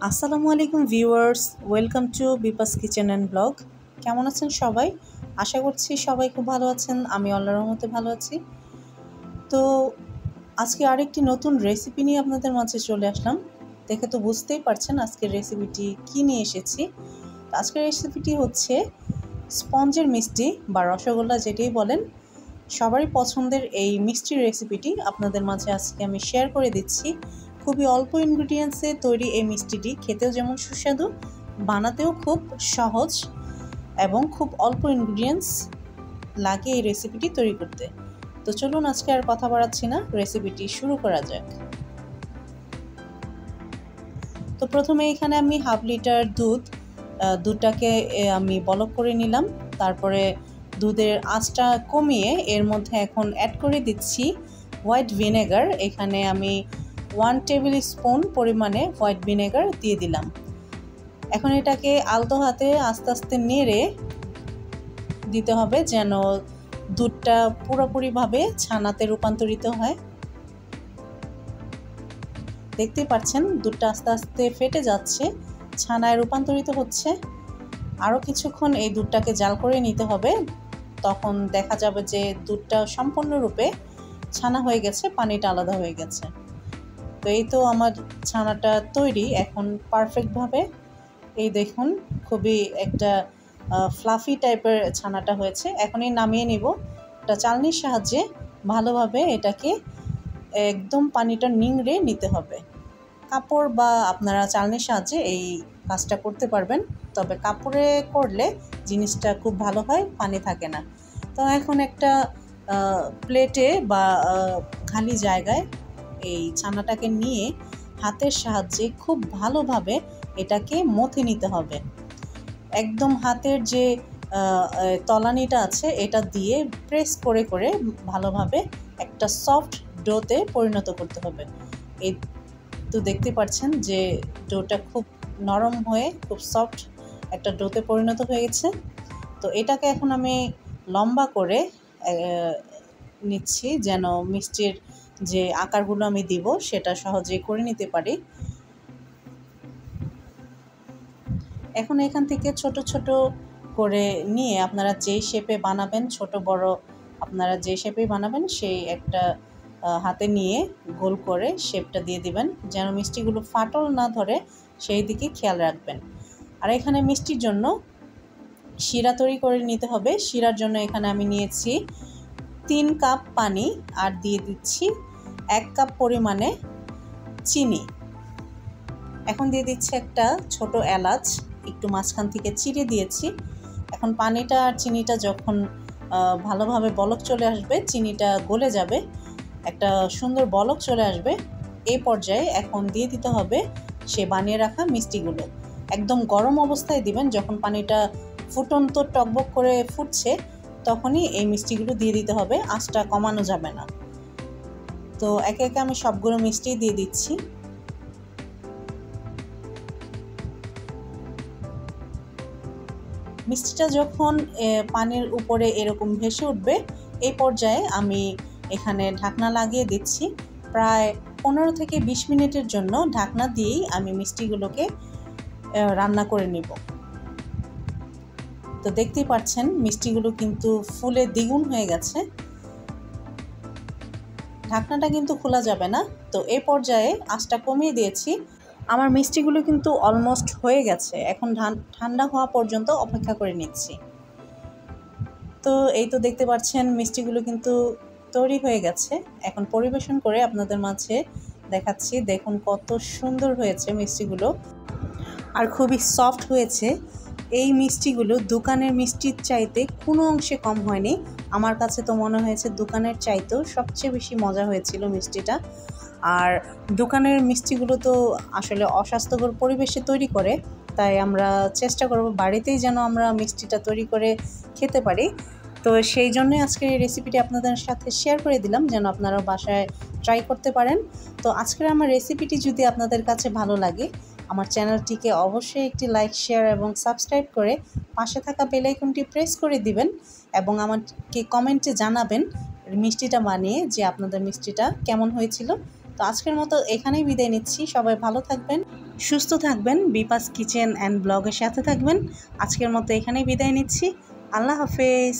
আসসালামু আলাইকুম viewers, welcome to Vipas kitchen and blog. কেমন আছেন সবাই? আশা করছি সবাই খুব ভালো আছেন। আমি আল্লাহর রহমতে ভালো আছি। তো আজকে আরেকটি নতুন রেসিপি নিয়ে আপনাদের মাঝে চলে আসলাম। দেখে তো বুঝতেই পারছেন আজকের রেসিপিটি কী নিয়ে এসেছি। আজকের রেসিপিটি হচ্ছে স্পঞ্জের মিষ্টি বা রসগোল্লা, যেটাই বলেন। সবারই পছন্দের এই মিষ্টির রেসিপিটি আপনাদের মাঝে আজকে আমি শেয়ার করে দিচ্ছি। খুবই অল্প ইনগ্রিডিয়েন্টসে তৈরি এই মিষ্টিটি খেতেও যেমন সুস্বাদু, বানাতেও খুব সহজ এবং খুব অল্প ইনগ্রিডিয়েন্টস লাগে এই রেসিপিটি তৈরি করতে। তো চলুন আজকে আর কথা বাড়াচ্ছি না, রেসিপিটি শুরু করা যাক। তো প্রথমে এখানে আমি হাফ লিটার দুধটাকে আমি বলক করে নিলাম। তারপরে দুধের আঁচটা কমিয়ে এর মধ্যে এখন অ্যাড করে দিচ্ছি হোয়াইট ভিনেগার। এখানে আমি 1 টেবিল স্পুন পরিমাণে হোয়াইট ভিনেগার দিয়ে দিলাম। এখন এটাকে আলতো হাতে আস্তে আস্তে নেড়ে দিতে হবে যেন দুধটা পুরোপুরিভাবে ছানাতে রূপান্তরিত হয়। দেখতেই পাচ্ছেন দুধটা আস্তে আস্তে ফেটে যাচ্ছে, ছানায় রূপান্তরিত হচ্ছে। আরও কিছুক্ষণ এই দুধটাকে জাল করে নিতে হবে, তখন দেখা যাবে যে দুধটা সম্পূর্ণরূপে ছানা হয়ে গেছে, পানিটা আলাদা হয়ে গেছে। তো এই তো আমার ছানাটা তৈরি এখন পারফেক্টভাবে। এই দেখুন খুবই একটা ফ্লাফি টাইপের ছানাটা হয়েছে। এখনই নামিয়ে নিব। একটা চালনির সাহায্যে ভালোভাবে এটাকে একদম পানিটা নিংড়ে নিতে হবে। কাপড় বা আপনারা চালনির সাহায্যে এই কাজটা করতে পারবেন, তবে কাপড়ে করলে জিনিসটা খুব ভালো হয়, পানি থাকে না। তো এখন একটা প্লেটে বা খালি জায়গায় এই ছানাটাকে নিয়ে হাতের সাহায্যে খুব ভালোভাবে এটাকে মথে নিতে হবে। একদম হাতের যে তলানিটা আছে এটা দিয়ে প্রেস করে করে ভালোভাবে একটা সফট ডোতে পরিণত করতে হবে। এই তো দেখতে পাচ্ছেন যে ডোটা খুব নরম হয়ে খুব সফট একটা ডোতে পরিণত হয়ে গেছে। তো এটাকে এখন আমি লম্বা করে নিচ্ছি যেন মিষ্টির যে আকারগুলো আমি দিব সেটা সহজেই করে নিতে পারি। এখন এখান থেকে ছোট ছোট করে নিয়ে আপনারা যেই শেপে বানাবেন, ছোট বড় আপনারা যে শেপেই বানাবেন সেই একটা হাতে নিয়ে গোল করে শেপটা দিয়ে দিবেন যেন মিষ্টিগুলো ফাটল না ধরে, সেই দিকে খেয়াল রাখবেন। আর এখানে মিষ্টির জন্য শিরা তৈরি করে নিতে হবে। শিরার জন্য এখানে আমি নিয়েছি 3 কাপ পানি আর দিয়ে দিচ্ছি 1 কাপ পরিমাণে চিনি। এখন দিয়ে দিচ্ছি একটা ছোট এলাচ, একটু মাঝখান থেকে চিড়ে দিয়েছি। এখন পানিটা আর চিনিটা যখন ভালোভাবে বলক চলে আসবে, চিনিটা গলে যাবে, একটা সুন্দর বলক চলে আসবে, এই পর্যায়ে এখন দিয়ে দিতে হবে সে বানিয়ে রাখা মিষ্টিগুলো। একদম গরম অবস্থায় দিবেন, যখন পানিটা ফুটন্ত টকবক করে ফুটছে তখনই এই মিষ্টিগুলো দিয়ে দিতে হবে, আঁচটা কমানো যাবে না। তো একে একে আমি সবগুলো মিষ্টি দিয়ে দিচ্ছি। মিষ্টিটা যখন পানির উপরে এরকম ভেসে উঠবে, এই পর্যায়ে আমি এখানে ঢাকনা লাগিয়ে দিচ্ছি। প্রায় 15 থেকে 20 মিনিটের জন্য ঢাকনা দিয়েই আমি মিষ্টিগুলোকে রান্না করে নিব। তো দেখতেই পাচ্ছেন মিষ্টিগুলো কিন্তু ফুলে দ্বিগুণ হয়ে গেছে। ঢাকনাটা কিন্তু খোলা যাবে না। তো এই পর্যায়ে আঁচটা কমিয়ে দিয়েছি। আমার মিষ্টিগুলো কিন্তু অলমোস্ট হয়ে গেছে। এখন ঠান্ডা হওয়া পর্যন্ত অপেক্ষা করে নিচ্ছি। তো এই তো দেখতে পাচ্ছেন মিষ্টিগুলো কিন্তু তৈরি হয়ে গেছে। এখন পরিবেশন করে আপনাদের মাঝে দেখাচ্ছি। দেখুন কত সুন্দর হয়েছে মিষ্টিগুলো, আর খুবই সফট হয়েছে। এই মিষ্টিগুলো দোকানের মিষ্টির চাইতে কোনো অংশে কম হয়নি। আমার কাছে তো মনে হয়েছে দোকানের চাইতেও সবচেয়ে বেশি মজা হয়েছিল মিষ্টিটা। আর দোকানের মিষ্টিগুলো তো আসলে অস্বাস্থ্যকর পরিবেশে তৈরি করে, তাই আমরা চেষ্টা করব বাড়িতেই যেন আমরা মিষ্টিটা তৈরি করে খেতে পারি। তো সেই জন্যই আজকের এই রেসিপিটি আপনাদের সাথে শেয়ার করে দিলাম যেন আপনারা বাসায় ট্রাই করতে পারেন। তো আজকের আমার রেসিপিটি যদি আপনাদের কাছে ভালো লাগে, আমার চ্যানেলটিকে অবশ্যই একটি লাইক, শেয়ার এবং সাবস্ক্রাইব করে পাশে থাকা বেল আইকনটি প্রেস করে দিবেন এবং আমাকে কমেন্টে জানাবেন মিষ্টিটা বানিয়ে যে আপনাদের মিষ্টিটা কেমন হয়েছিল। তো আজকের মতো এখানেই বিদায় নিচ্ছি। সবাই ভালো থাকবেন, সুস্থ থাকবেন, বিপাস কিচেন অ্যান্ড ব্লগের সাথে থাকবেন। আজকের মতো এখানেই বিদায় নিচ্ছি। আল্লাহ হাফেজ।